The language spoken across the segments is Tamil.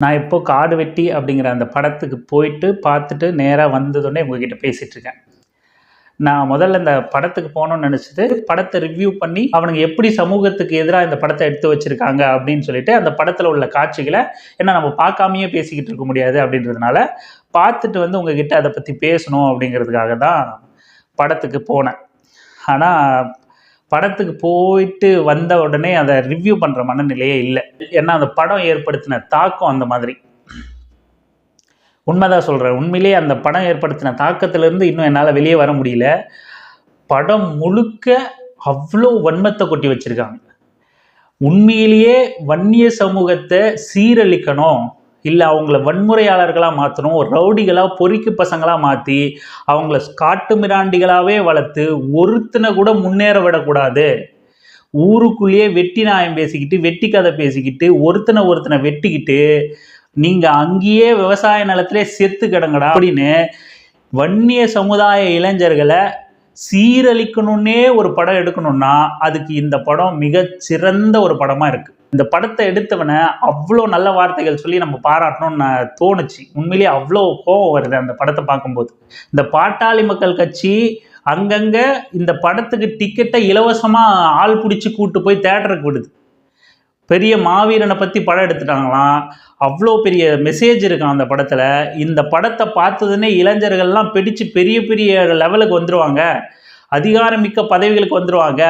நான் இப்போ காடு வெட்டி அப்படிங்கிற அந்த படத்துக்கு போயிட்டு பார்த்துட்டு நேராக வந்ததுடனே உங்ககிட்ட பேசிட்டு இருக்கேன். நான் முதல்ல இந்த படத்துக்கு போகணும்னு நினச்சது, படத்தை ரிவ்யூ பண்ணி அவனுங்க எப்படி சமூகத்துக்கு எதிராக இந்த படத்தை எடுத்து வச்சிருக்காங்க அப்படின்னு சொல்லிட்டு அந்த படத்தில் உள்ள காட்சிகளை ஏன்னா நம்ம பார்க்காமையே பேசிக்கிட்டு இருக்க முடியாது அப்படின்றதுனால பார்த்துட்டு வந்து உங்ககிட்ட அதை பற்றி பேசணும் அப்படிங்கிறதுக்காக தான் படத்துக்கு போனேன். ஆனால் படத்துக்கு போயிட்டு வந்த உடனே அதை ரிவ்யூ பண்ணுற மனநிலையே இல்லை. ஏன்னா அந்த படம் ஏற்படுத்தின தாக்கம் அந்த மாதிரி. உண்மைதான் சொல்கிறேன். உண்மையிலேயே அந்த படம் ஏற்படுத்தின தாக்கத்திலேருந்து இன்னும் என்னால் வெளியே வர முடியல. படம் முழுக்க அவ்வளோ வன்மத்தை கொட்டி வச்சுருக்காங்க. உண்மையிலேயே வன்னிய சமூகத்தை சீரழிக்கணும், இல்லை அவங்கள வன்முறையாளர்களாக மாற்றணும், ரவுடிகளாக பொறுக்கி பசங்களாக மாற்றி அவங்கள காட்டு மிராண்டிகளாகவே வளர்த்து ஒருத்தனை கூட முன்னேற விடக்கூடாது. ஊருக்குள்ளேயே வெட்டி நாயம் பேசிக்கிட்டு வெட்டி கதை பேசிக்கிட்டு ஒருத்தனை வெட்டிக்கிட்டு நீங்கள் அங்கேயே விவசாய நிலத்திலே செத்து கிடங்கடா அப்படின்னு வன்னிய சமுதாய இளைஞர்களை சீரழிக்கணுன்னே ஒரு படம் எடுக்கணும்னா அதுக்கு இந்த படம் மிகச்சிறந்த ஒரு படமாக இருக்குது. இந்த படத்தை எடுத்தவனை அவ்வளோ நல்ல வார்த்தைகள் சொல்லி நம்ம பாராட்டணும்னு நான் தோணுச்சு. உண்மையிலேயே அவ்வளோ கோபம் வருது அந்த படத்தை பார்க்கும்போது. இந்த பாட்டாளி மக்கள் கட்சி அங்கங்கே இந்த படத்துக்கு டிக்கெட்டை இலவசமாக ஆள் பிடிச்சி கூட்டு போய் தேட்டருக்கு விடுது. பெரிய மாவீரனை பற்றி படம் எடுத்துட்டாங்களாம். அவ்வளோ பெரிய மெசேஜ் இருக்கான் அந்த படத்தில். இந்த படத்தை பார்த்ததுன்னே இளைஞர்கள்லாம் பிடிச்சு பெரிய பெரிய லெவலுக்கு வந்துடுவாங்க, அதிகாரமிக்க பதவிகளுக்கு வந்துடுவாங்க.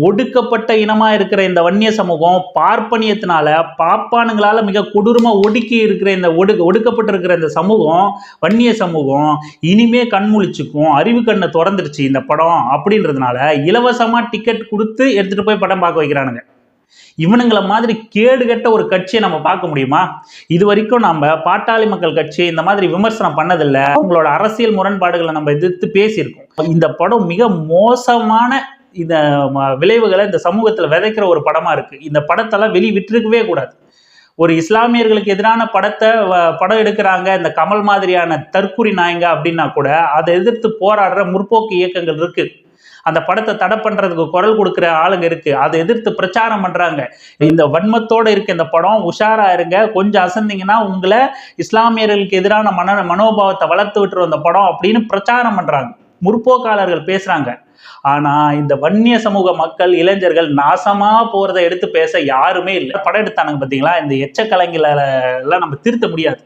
ஒடுக்கப்பட்ட இனமாக இருக்கிற இந்த வன்னிய சமூகம் பார்ப்பனியத்தினால பாப்பானுங்களால் மிக கொடூரமாக ஒடுக்கி இருக்கிற இந்த ஒடுக்கப்பட்டிருக்கிற இந்த சமூகம், வன்னிய சமூகம் இனிமே கண்முழிச்சுக்கும், அறிவு கண்ணை திறந்துருச்சு இந்த படம் அப்படின்றதுனால இலவசமாக டிக்கெட் கொடுத்து எடுத்துகிட்டு போய் படம் பார்க்க வைக்கிறானுங்க. இவனுங்களை மாதிரி கேடுகட்ட ஒரு கட்சியை நம்ம பார்க்க முடியுமா? இது வரைக்கும் நம்ம பாட்டாளி மக்கள் கட்சி இந்த மாதிரி விமர்சனம் பண்ணதில்லை. அவங்களோட அரசியல் முரண்பாடுகளை நம்ம எதிர்த்து பேசியிருக்கோம். இந்த படம் மிக மோசமான இந்த விளைவுகளை இந்த சமூகத்தில் விதைக்கிற ஒரு படமா இருக்கு. இந்த படத்தெல்லாம் விட்டுருக்கவே கூடாது. ஒரு இஸ்லாமியர்களுக்கு எதிரான படம் எடுக்கிறாங்க இந்த கமல் மாதிரியான தற்குறி நாயங்க அப்படின்னா கூட அதை எதிர்த்து போராடுற முற்போக்கு இயக்கங்கள் இருக்கு. அந்த படத்தை தடை பண்றதுக்கு குரல் கொடுக்குற ஆளுங்க இருக்கு. அதை எதிர்த்து பிரச்சாரம் பண்றாங்க. இந்த வன்மத்தோட இருக்க இந்த படம் உஷாரா இருங்க, கொஞ்சம் அசந்திங்கன்னா உங்களை இஸ்லாமியர்களுக்கு எதிரான மனோபாவத்தை வளர்த்து விட்டுரு அந்த படம் அப்படின்னு பிரச்சாரம் பண்றாங்க. முற்போக்காளர்கள் பேசுறாங்க. ஆனா இந்த வன்னிய சமூக மக்கள் இளைஞர்கள் நாசமா போறதை எடுத்து பேச யாருமே இல்லை. படம் எடுத்தானுங்க பார்த்தீங்களா, இந்த எச்சக்கலைஞர்களை எல்லாம் நம்ம திருத்த முடியாது.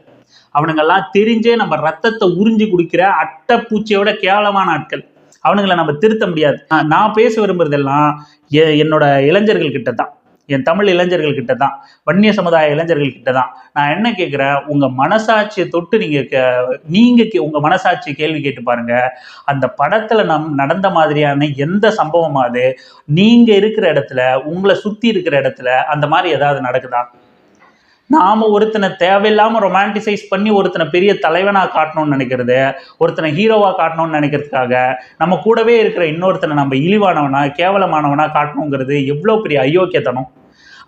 அவனுங்கெல்லாம் தெரிஞ்சே நம்ம ரத்தத்தை உறிஞ்சி குடிக்கிற அட்டை பூச்சியோட கேவலமான ஆட்கள். அவனுங்களை நம்ம திருத்த முடியாது. நான் பேச விரும்புறதெல்லாம் என்னோட இளைஞர்கள் கிட்ட தான், என் தமிழ் இளைஞர்கள் கிட்ட தான், வன்னிய சமுதாய இளைஞர்கள் கிட்ட தான். நான் என்ன கேட்குறேன், உங்க மனசாட்சியை தொட்டு நீங்க உங்க மனசாட்சியை கேள்வி கேட்டு பாருங்க. அந்த படத்துல நடந்த மாதிரியான எந்த சம்பவமாவது நீங்க இருக்கிற இடத்துல, உங்களை சுத்தி இருக்கிற இடத்துல அந்த மாதிரி ஏதாவது நடக்குதா? நாம ஒருத்தனை தேவையில்லாம ரொமான்டிசைஸ் பண்ணி ஒருத்தனை பெரிய தலைவனா காட்டணும்னு நினைக்கிறது, ஒருத்தனை ஹீரோவா காட்டணும்னு நினைக்கிறதுக்காக நம்ம கூடவே இருக்கிற இன்னொருத்தனை நம்ம இழிவானவனா கேவலமானவனா காட்டணுங்கிறது எவ்வளோ பெரிய அயோக்கியத்தனம்.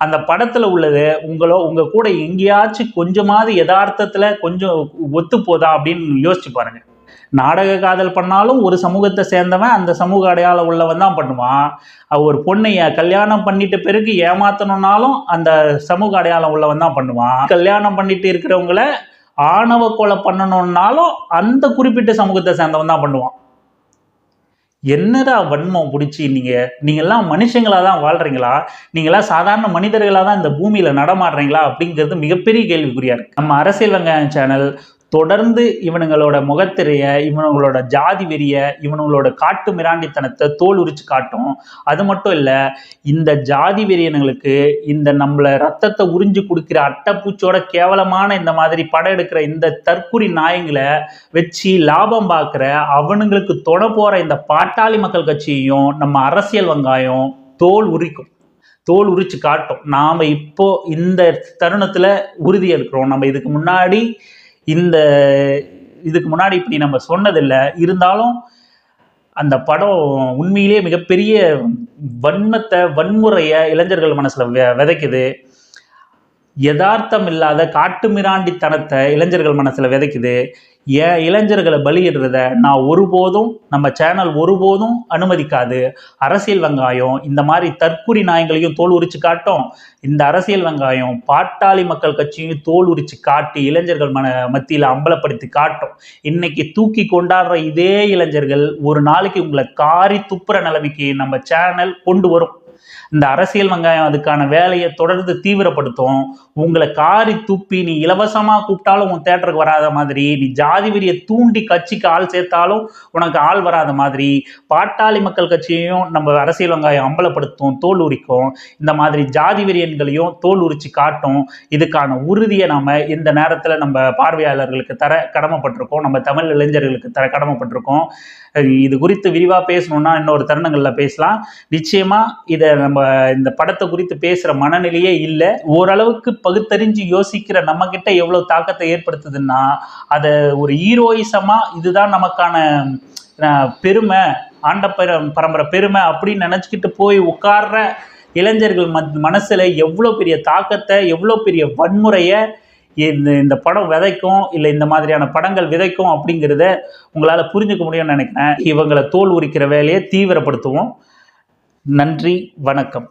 அந்த படத்துல உள்ளது உங்க கூட எங்கேயாச்சும் கொஞ்சமாவது யதார்த்தத்துல கொஞ்சம் ஒத்து போதா அப்படின்னு யோசிச்சு பாருங்க. நாடக காதல் பண்ணாலும் ஒரு சமூகத்தை சேர்ந்தவன் அந்த சமூக அடையாளம் உள்ளவன் தான் பண்ணுவான். ஒரு பொண்ணை கல்யாணம் பண்ணிட்டு பிறகு ஏமாத்தணும்னாலும் அந்த சமூக அடையாளம் உள்ளவன் தான் பண்ணுவான். கல்யாணம் பண்ணிட்டு இருக்கிறவங்கள ஆணவ கொலை பண்ணணும்னாலும் அந்த குறிப்பிட்ட சமூகத்தை சேர்ந்தவன் தான் பண்ணுவான். என்னடா வன்மம் பிடிச்சி நீங்கெல்லாம் மனுஷங்களா தான் வாழ்றீங்களா? நீங்களாம் சாதாரண மனிதர்களா தான் இந்த பூமியில நடமாடுறீங்களா அப்படிங்கிறது மிகப்பெரிய கேள்விக்குறியா இருக்கு. நம்ம அரசியல் வெங்காயம் சேனல் தொடர்ந்து இவனுங்களோட முகத்திரைய, இவனுங்களோட ஜாதி வெறிய, இவனுங்களோட காட்டு மிராண்டித்தனத்தை தோல் உரிச்சு காட்டும். அது மட்டும் இல்லை, இந்த ஜாதி வெறியனுங்களுக்கு இந்த நம்மளை ரத்தத்தை உறிஞ்சு கொடுக்குற அட்டைப்பூச்சோட கேவலமான இந்த மாதிரி படம் எடுக்கிற இந்த தற்குறி நாயங்களை வச்சு லாபம் பார்க்குற அவனுங்களுக்கு தொட போகிற இந்த பாட்டாளி மக்கள் கட்சியையும் நம்ம அரசியல் வெங்காயம் தோல் உரிச்சு காட்டும். நாம் இப்போ இந்த தருணத்தில் உறுதி இருக்கிறோம். நம்ம இதுக்கு முன்னாடி இப்படி நம்ம சொன்னதில்லை. இருந்தாலும் அந்த படம் உண்மையிலே மிகப்பெரிய வன்முறையை இளைஞர்கள் மனசுல விதைக்குது. யதார்த்தம் இல்லாத காட்டு மிராண்டித்தனத்தை இளைஞர்கள் மனசுல விதைக்குது. இளைஞர்களை பலியிடுறத நான் ஒருபோதும், நம்ம சேனல் ஒருபோதும் அனுமதிக்காது. அரசியல் வெங்காயம் இந்த மாதிரி தற்குறி நாயங்களையும் தோல் உரிச்சு காட்டும். இந்த அரசியல் வெங்காயம் பாட்டாளி மக்கள் கட்சியும் தோல் உரிச்சு காட்டி இளைஞர்கள் மத்தியில் அம்பலப்படுத்தி காட்டும். இன்னைக்கு தூக்கி கொண்டாடுற இதே இளைஞர்கள் ஒரு நாளைக்கு உங்களை காரி துப்புற நிலைமைக்கு நம்ம சேனல் கொண்டு வரும். இந்த அரசியல் வெங்காயம் அதுக்கான வேலையை தொடர்ந்து தீவிரப்படுத்தும். உங்களை காரி துப்பி நீ இலவசமா கூப்பிட்டாலும் உன் தேட்டருக்கு வராத மாதிரி, நீ ஜாதி வெறியை தூண்டி கட்சிக்கு ஆள் சேர்த்தாலும் உனக்கு ஆள் வராத மாதிரி, பாட்டாளி மக்கள் கட்சியையும் நம்ம அரசியல் வெங்காயம் அம்பலப்படுத்தும், தோல் உரிக்கும். இந்த மாதிரி ஜாதி வெறியன்களையும் தோல் உரிச்சு காட்டும். இதுக்கான உறுதியை நாம இந்த நேரத்தில் நம்ம பார்வையாளர்களுக்கு தர கடமைப்பட்டிருக்கோம். நம்ம தமிழ் இளைஞர்களுக்கு தர கடமைப்பட்டிருக்கோம். இது குறித்து விரிவாக பேசணும்னா இன்னொரு தருணங்களில் பேசலாம். நிச்சயமா இதை நம்ம இந்த படத்தை குறித்து பேசுற மனநிலையே இல்லை. ஓரளவுக்கு பகுத்தறிஞ்சு யோசிக்கிற நம்ம கிட்ட எவ்வளவு தாக்கத்தை ஏற்படுத்துதுன்னா, அதை ஒரு ஹீரோயிசமா இதுதான் நமக்கான பெருமை, ஆண்ட பரம்பரை பெருமை அப்படின்னு நினைச்சுக்கிட்டு போய் உட்கார்ற இளைஞர்கள் மனசுல எவ்வளோ பெரிய தாக்கத்தை, எவ்வளோ பெரிய வன்முறையை இந்த படம் விதைக்கும், இல்லை இந்த மாதிரியான படங்கள் விதைக்கும் அப்படிங்கிறத உங்களால் புரிஞ்சுக்க முடியும்னு நினைக்கிறேன். இவங்களை தோல் உரிக்கிற வேலையை தீவிரப்படுத்துவோம். நன்றி, வணக்கம்.